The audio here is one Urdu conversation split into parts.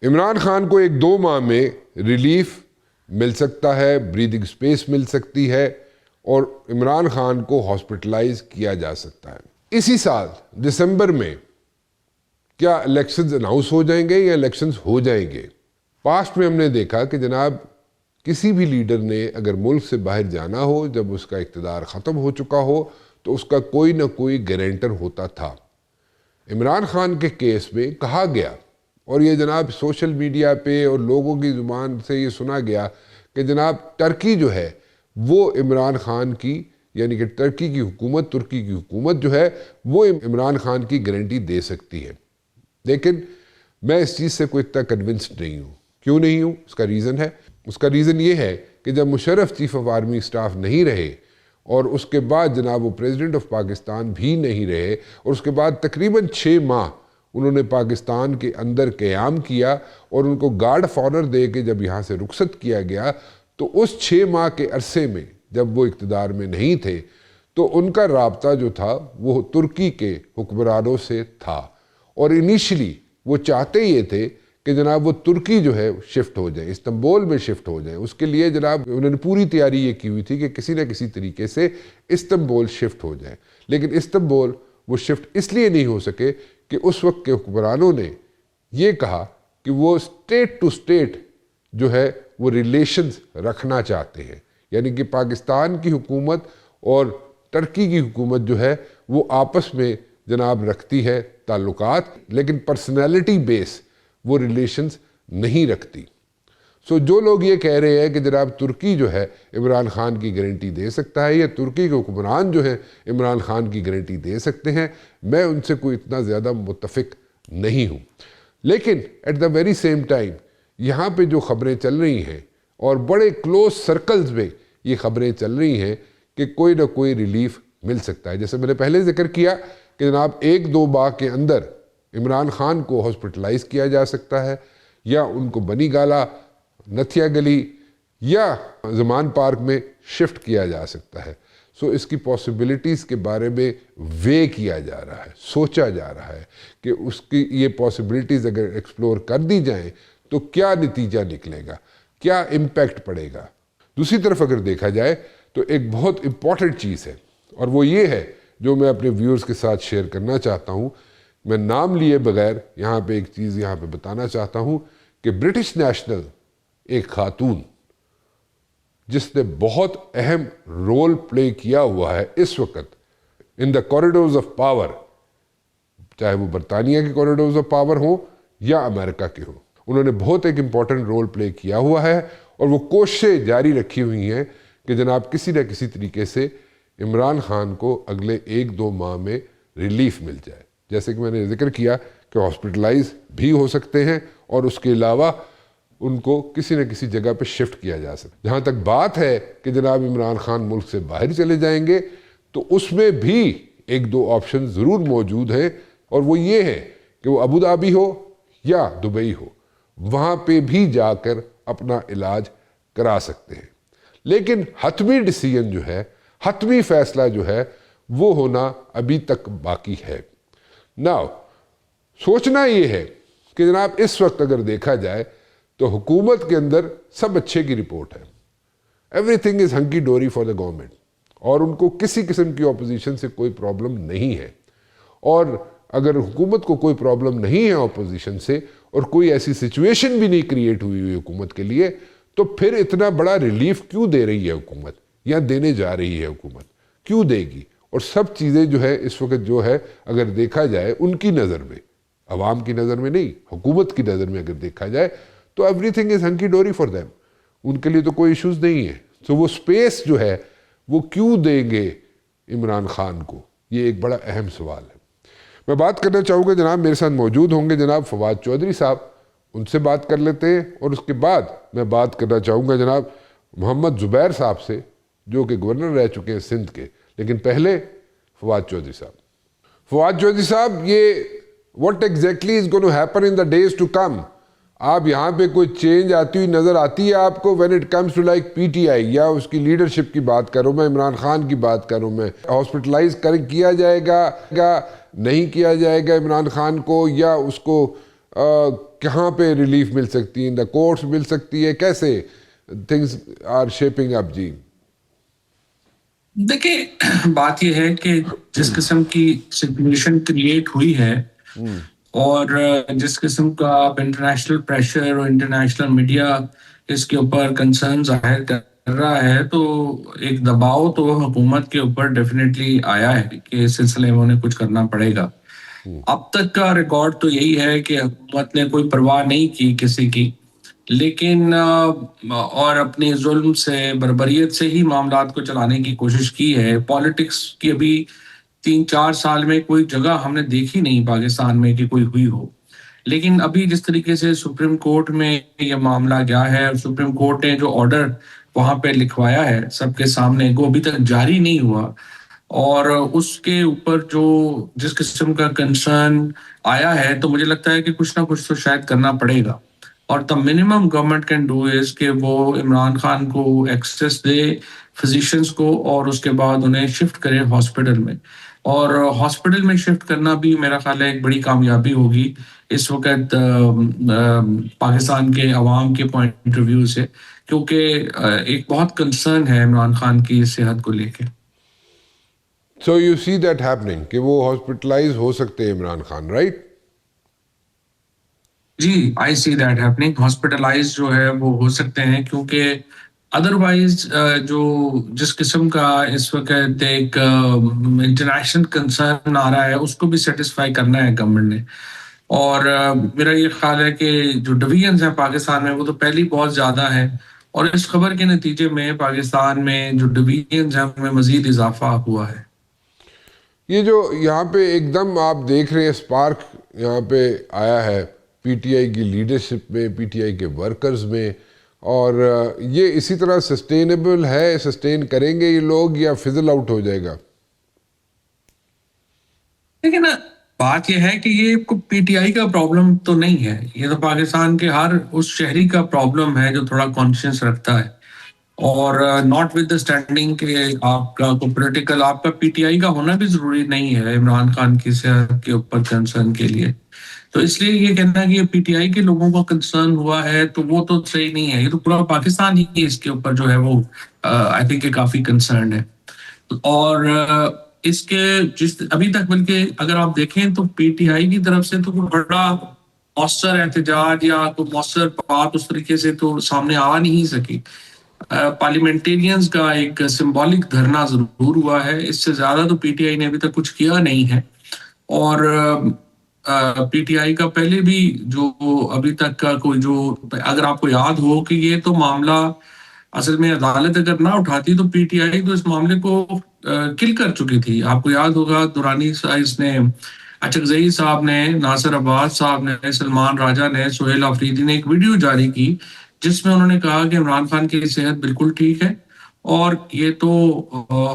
عمران خان کو 1-2 ماہ میں ریلیف مل سکتا ہے، بریدنگ سپیس مل سکتی ہے اور عمران خان کو ہاسپٹلائز کیا جا سکتا ہے۔ اسی سال دسمبر میں کیا الیکشنز اناؤنس ہو جائیں گے یا الیکشنز ہو جائیں گے؟ پاسٹ میں ہم نے دیکھا کہ جناب کسی بھی لیڈر نے اگر ملک سے باہر جانا ہو، جب اس کا اقتدار ختم ہو چکا ہو تو اس کا کوئی نہ کوئی گارنٹر ہوتا تھا۔ عمران خان کے کیس میں کہا گیا، اور یہ جناب سوشل میڈیا پہ اور لوگوں کی زبان سے یہ سنا گیا کہ جناب ترکی جو ہے وہ عمران خان کی، یعنی کہ ترکی کی حکومت جو ہے وہ عمران خان کی گارنٹی دے سکتی ہے۔ لیکن میں اس چیز سے کوئی اتنا کنونسڈ نہیں ہوں۔ کیوں نہیں ہوں؟ اس کا ریزن ہے۔ اس کا ریزن یہ ہے کہ جب Musharraf chief of army staff نہیں رہے اور اس کے بعد جناب وہ پریزیڈنٹ آف پاکستان بھی نہیں رہے اور اس کے بعد تقریباً 6 ماہ انہوں نے پاکستان کے اندر قیام کیا اور ان کو گارڈ آف آنر دے کے جب یہاں سے رخصت کیا گیا، تو اس 6 ماہ کے عرصے میں جب وہ اقتدار میں نہیں تھے تو ان کا رابطہ جو تھا وہ ترکی کے حکمرانوں سے تھا، اور انیشلی وہ چاہتے یہ تھے کہ جناب وہ ترکی جو ہے شفٹ ہو جائے، استنبول میں شفٹ ہو جائے۔ اس کے لیے جناب انہوں نے پوری تیاری یہ کی ہوئی تھی کہ کسی نہ کسی طریقے سے استنبول شفٹ ہو جائے، لیکن استنبول وہ شفٹ اس لیے نہیں ہو سکے کہ اس وقت کے حکمرانوں نے یہ کہا کہ وہ اسٹیٹ ٹو اسٹیٹ جو ہے وہ ریلیشنز رکھنا چاہتے ہیں، یعنی کہ پاکستان کی حکومت اور ترکی کی حکومت جو ہے وہ آپس میں جناب رکھتی ہے تعلقات، لیکن پرسنالٹی بیس وہ ریلیشنز نہیں رکھتی۔ سو جو لوگ یہ کہہ رہے ہیں کہ جناب ترکی جو ہے عمران خان کی گارنٹی دے سکتا ہے یا ترکی کے حکمران جو ہیں عمران خان کی گارنٹی دے سکتے ہیں، میں ان سے کوئی اتنا زیادہ متفق نہیں ہوں۔ لیکن at the very same time یہاں پہ جو خبریں چل رہی ہیں اور بڑے کلوز سرکلز میں یہ خبریں چل رہی ہیں کہ کوئی نہ کوئی ریلیف مل سکتا ہے۔ جیسے میں نے پہلے ذکر کیا کہ جناب 1-2 ماہ کے اندر عمران خان کو ہاسپٹلائز کیا جا سکتا ہے، یا ان کو بنی گالا، نتھیا گلی یا زمان پارک میں شفٹ کیا جا سکتا ہے۔ سو اس کی پاسبلٹیز کے بارے میں وے کیا جا رہا ہے، سوچا جا رہا ہے کہ اس کی یہ پاسبلٹیز اگر ایکسپلور کر دی جائیں تو کیا نتیجہ نکلے گا، کیا امپیکٹ پڑے گا۔ دوسری طرف اگر دیکھا جائے تو ایک بہت امپورٹنٹ چیز ہے، اور وہ یہ ہے جو میں اپنے ویورز کے ساتھ شیئر کرنا چاہتا ہوں۔ میں نام لیے بغیر یہاں پہ ایک چیز یہاں پہ بتانا چاہتا ہوں کہ برٹش نیشنل ایک خاتون جس نے بہت اہم رول پلے کیا ہوا ہے اس وقت ان دا کوریڈورز آف پاور، چاہے وہ برطانیہ کے کوریڈورز آف پاور ہوں یا امریکہ کے ہوں، انہوں نے بہت ایک امپورٹنٹ رول پلے کیا ہوا ہے، اور وہ کوششیں جاری رکھی ہوئی ہیں کہ جناب کسی نہ کسی طریقے سے عمران خان کو اگلے 1-2 ماہ میں ریلیف مل جائے۔ جیسے کہ میں نے ذکر کیا کہ ہاسپٹلائز بھی ہو سکتے ہیں، اور اس کے علاوہ ان کو کسی نہ کسی جگہ پہ شفٹ کیا جا سکتا ہے۔ جہاں تک بات ہے کہ جناب عمران خان ملک سے باہر چلے جائیں گے تو اس میں بھی 1-2 آپشن ضرور موجود ہیں، اور وہ یہ ہے کہ وہ ابوظہبی ہو یا دبئی ہو، وہاں پہ بھی جا کر اپنا علاج کرا سکتے ہیں۔ لیکن حتمی ڈیسیژن جو ہے، حتمی فیصلہ جو ہے وہ ہونا ابھی تک باقی ہے۔ ناؤ سوچنا یہ ہے کہ جناب اس وقت اگر دیکھا جائے تو حکومت کے اندر سب اچھے کی رپورٹ ہے، everything is hunky dory for the government, اور ان کو کسی قسم کی اپوزیشن سے کوئی پرابلم نہیں ہے۔ اور اگر حکومت کو کوئی پرابلم نہیں ہے اپوزیشن سے، اور کوئی ایسی سچویشن بھی نہیں کریٹ ہوئی حکومت کے لیے، تو پھر اتنا بڑا ریلیف کیوں دے رہی ہے حکومت، یا دینے جا رہی ہے حکومت، کیوں دے گی؟ اور سب چیزیں جو ہے اس وقت جو ہے اگر دیکھا جائے ان کی نظر میں، عوام کی نظر میں نہیں، حکومت کی نظر میں اگر دیکھا جائے تو everything is hunky dory for them, ان کے لیے تو کوئی ایشوز نہیں ہے۔ تو وہ سپیس جو ہے وہ کیوں دیں گے عمران خان کو، یہ ایک بڑا اہم سوال ہے۔ میں بات کرنا چاہوں گا، جناب میرے ساتھ موجود ہوں گے جناب فواد چودھری صاحب، ان سے بات کر لیتے ہیں، اور اس کے بعد میں بات کرنا چاہوں گا جناب محمد زبیر صاحب سے جو کہ گورنر رہ چکے ہیں سندھ کے، لیکن پہلے فواد چودھری صاحب۔ فواد چودھری صاحب، یہ what exactly is going to happen in the days to come؟ آپ یہاں پہ کوئی چینج آتی ہوئی نظر آتی ہے آپ کو when it comes to like PTI یا اس کی لیڈرشپ کی بات کروں میں، عمران خان کی بات کروں میں، ہاسپٹلائز کیا جائے گا نہیں کیا جائے گا عمران خان کو، یا اس کو کہاں پہ ریلیف مل سکتی ہے؟ ان دا کورٹس مل سکتی ہے؟ کیسے تھنگز آر شیپنگ اپ جی؟ دیکھیں بات یہ ہے کہ جس قسم کی سچویشن کریٹ ہوئی ہے اور جس قسم کا اب انٹرنیشنل پریشر اور انٹرنیشنل میڈیا اس کے اوپر کنسرن ظاہر کر رہا ہے، تو ایک دباؤ تو حکومت کے اوپر ڈیفینیٹلی آیا ہے کہ اس سلسلے میں انہیں کچھ کرنا پڑے گا۔ اب تک کا ریکارڈ تو یہی ہے کہ حکومت نے کوئی پرواہ نہیں کی کسی کی، لیکن اور اپنے ظلم سے بربریت سے ہی معاملات کو چلانے کی کوشش کی ہے۔ پالیٹکس کی ابھی 3-4 سال میں کوئی جگہ ہم نے دیکھی نہیں پاکستان میں کہ کوئی ہوئی ہو، لیکن ابھی جس طریقے سے سپریم کورٹ میں یہ معاملہ گیا ہے اور سپریم کورٹ نے جو آرڈر وہاں پہ لکھوایا ہے سب کے سامنے، وہ ابھی تک جاری نہیں ہوا، اور اس کے اوپر جو جس قسم کا کنسرن آیا ہے، تو مجھے لگتا ہے کہ کچھ نہ کچھ تو شاید کرنا پڑے گا۔ اور the minimum government can do is کہ وہ عمران خان کو ایکسیس دے فزیشنز کو، اور اس کے بعد انہیں شفٹ کرے ہاسپٹل میں، اور ہاسپٹل میں شفٹ کرنا بھی میرا خیال ہے ایک بڑی کامیابی ہوگی اس وقت پاکستان کے عوام کے پوائنٹ آف ویو سے، کیونکہ ایک بہت کنسرن ہے عمران خان کی صحت کو لے کے۔ So you see that happening کہ وہ ہاسپٹلائز ہو سکتے ہیں عمران خان، رائٹ؟ جی، I see that happening, hospitalise جو ہے وہ ہو سکتے ہیں، کیونکہ ادروائز جو جس قسم کا اس وقت ایک انٹرنیشنل کنسرن آ رہا ہے اس کو بھی سیٹسفائی کرنا ہے گورنمنٹ نے۔ اور میرا یہ خیال ہے کہ جو ڈویژنز ہیں پاکستان میں وہ تو پہلے بہت زیادہ ہیں، اور اس خبر کے نتیجے میں پاکستان میں جو ڈویژنز ہیں ان میں مزید اضافہ ہوا ہے۔ یہ جو یہاں پہ ایک دم آپ دیکھ رہے ہیں اسپارک یہاں پہ آیا ہے پی ٹی آئی کی لیڈرشپ میں، پی ٹی آئی کے ورکرز میں، اور یہ اسی طرح سسٹینیبل ہے؟ سسٹین کریں گے یہ لوگ یا فزل آؤٹ ہو جائے گا؟ لیکن بات یہ ہے کہ یہ پی ٹی آئی کا پرابلم تو نہیں ہے، یہ تو پاکستان کے ہر اس شہری کا پرابلم ہے جو تھوڑا کانشیس رکھتا ہے، اور ناٹ ود دا اسٹینڈنگ کہ آپ کا کو پولیٹیکل آپ کا پی ٹی آئی کا ہونا بھی ضروری نہیں ہے عمران خان کی صحت کے اوپر کنسرن کے لیے۔ تو اس لیے یہ کہنا کہ یہ پی ٹی آئی کے لوگوں کا کنسرن ہوا ہے تو وہ تو صحیح نہیں ہے، یہ تو پورا پاکستان ہی اس کے اوپر جو ہے وہ آئی تھنک کافی کنسرنڈ ہے۔ اور اس کے جس ابھی تک بلکہ اگر آپ دیکھیں تو پی ٹی آئی کی طرف سے تو کوئی بڑا مؤثر احتجاج یا کوئی مؤثر بات اس طریقے سے تو سامنے آ نہیں سکی۔ پارلیمنٹیرینز کا ایک سمبولک دھرنا ضرور ہوا ہے، اس سے زیادہ تو پی ٹی آئی نے ابھی تک کچھ کیا نہیں ہے۔ اور پی ٹی آئی کا پہلے بھی جو ابھی تک کا کوئی جو اگر آپ کو یاد ہو کہ یہ تو معاملہ اصل میں عدالت اگر نہ اٹھاتی تو پی ٹی آئی تو اس معاملے کو کل کر چکی تھی۔ آپ کو یاد ہوگا دورانی سائز نے، اچکزئی صاحب نے، ناصر عباس صاحب نے، سلمان راجہ نے، سہیل آفریدی نے ایک ویڈیو جاری کی جس میں انہوں نے کہا کہ عمران خان کی صحت بالکل ٹھیک ہے، اور یہ تو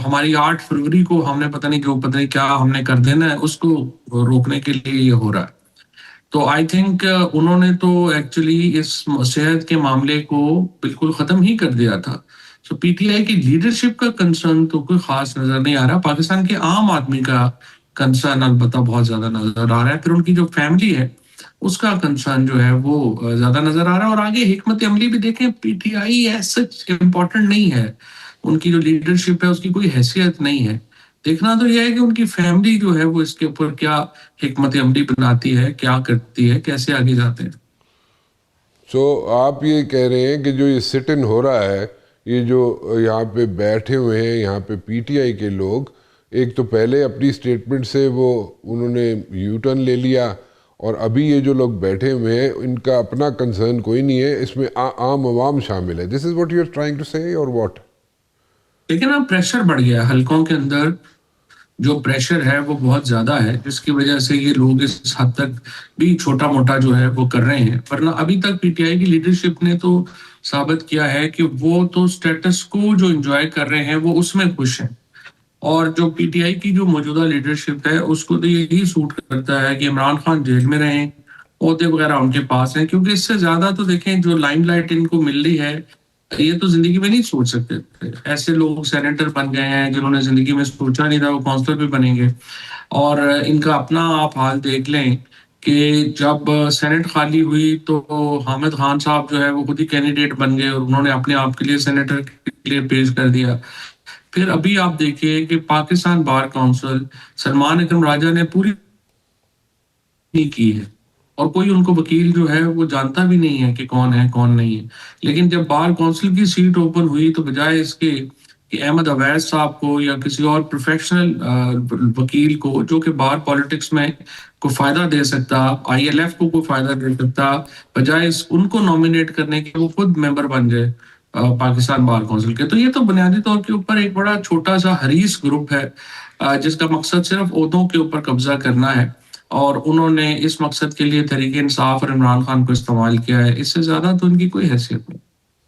ہماری 8 فروری کو ہم نے پتہ نہیں کیا ہم نے کر دینا ہے، اس کو روکنے کے لیے یہ ہو رہا ہے۔ تو آئی تھنک انہوں نے تو ایکچولی اس صحت کے معاملے کو بالکل ختم ہی کر دیا تھا۔ سو پی ٹی آئی کی لیڈرشپ کا کنسرن تو کوئی خاص نظر نہیں آ رہا، پاکستان کے عام آدمی کا کنسرن البتہ بہت زیادہ نظر آ رہا ہے، پھر ان کی جو فیملی ہے اس کا کنسرن جو ہے وہ زیادہ نظر آ رہا ہے۔ اور آگے حکمت عملی بھی دیکھیں، P T I as such important نہیں ہے، ان کی جو لیڈرشپ ہے اس کی کوئی حیثیت نہیں ہے، دیکھنا تو یہ ہے کہ ان کی فیملی جو ہے وہ اس کے اوپر کیا حکمت عملی بناتی ہے، کیا کرتی ہے، کیسے آگے جاتے ہیں۔ سو آپ یہ کہہ رہے ہیں کہ جو یہ سٹ ان ہو رہا ہے، یہ جو یہاں پہ بیٹھے ہوئے ہیں یہاں پہ پی ٹی آئی کے لوگ، ایک تو پہلے اپنی سٹیٹمنٹ سے وہ انہوں نے یو ٹرن لے لیا، اور ابھی یہ جو لوگ بیٹھے ہوئے ہیں ان کا اپنا کنسرن کوئی نہیں ہے، اس میں عام عوام شامل ہے۔ This is what you are trying to say اور واٹ؟ لیکن اب پریشر بڑھ گیا ہے حلقوں کے اندر، جو پریشر ہے وہ بہت زیادہ ہے، جس کی وجہ سے یہ لوگ اس حد تک بھی چھوٹا موٹا جو ہے وہ کر رہے ہیں، ورنہ ابھی تک پی ٹی آئی کی لیڈرشپ نے تو ثابت کیا ہے کہ وہ تو سٹیٹس کو جو انجوائے کر رہے ہیں وہ اس میں خوش ہیں۔ اور جو پی ٹی آئی کی جو موجودہ لیڈرشپ ہے اس کو تو یہی سوٹ کرتا ہے کہ عمران خان جیل میں رہیں، عہدے وغیرہ ان کے پاس ہیں، کیونکہ اس سے زیادہ تو دیکھیں جو لائم لائٹ ان کو مل رہی ہے یہ تو زندگی میں نہیں سوچ سکتے تھے۔ ایسے لوگ سینیٹر بن گئے ہیں جنہوں نے زندگی میں سوچا نہیں تھا وہ کونسلر بھی بنیں گے، اور ان کا اپنا آپ حال دیکھ لیں کہ جب سینٹ خالی ہوئی تو حامد خان صاحب جو ہے وہ خود ہی کینڈیڈیٹ بن گئے اور انہوں نے اپنے آپ کے لیے سینیٹر کے لیے پیش کر دیا. پھر ابھی آپ دیکھیے کہ پاکستان بار کونسل سلمان اکرم راجہ نے پوری نہیں کی ہے اور کوئی ان کو وکیل جو ہے وہ جانتا بھی نہیں ہے کہ کون ہے کون نہیں ہے. لیکن جب بار کونسل کی سیٹ اوپن ہوئی تو بجائے اس کے کہ احمد اویس صاحب کو یا کسی اور پروفیشنل وکیل کو جو کہ بار پالیٹکس میں کو فائدہ دے سکتا, آئی ایل ایف کو کوئی فائدہ دے سکتا, بجائے ان کو نامینیٹ کرنے کے وہ خود ممبر بن جائے پاکستان بار کونسل کے. تو یہ تو بنیادی طور کے اوپر ایک بڑا چھوٹا سا حریص گروپ ہے جس کا مقصد صرف عہدوں کے اوپر قبضہ کرنا ہے, اور انہوں نے اس مقصد کے لیے تحریک انصاف اور عمران خان کو استعمال کیا ہے. اس سے زیادہ تو ان کی کوئی حیثیت نہیں.